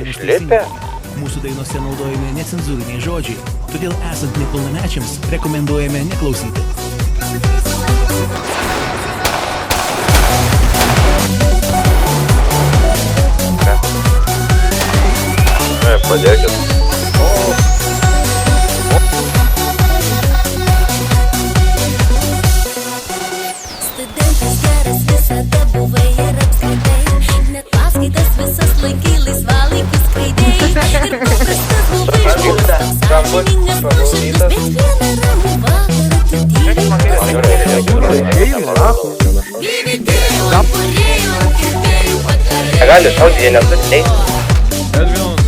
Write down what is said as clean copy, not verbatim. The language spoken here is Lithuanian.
išlipę? Mūsų dainose naudojami necenzūriniai žodžiai, todėl esant nepilnamečiams rekomenduojame neklausyti. Padėkit. Studentas geras visada buvai ir apskritai, net paskaitas visas laikai laisvalaikius skraidėjai. Ir paprastas buvai žmogus, sąžiningas nuoširdus, bet vieną ramų vakarą tu tyliai Negali šaudyti, jie neturi teisės.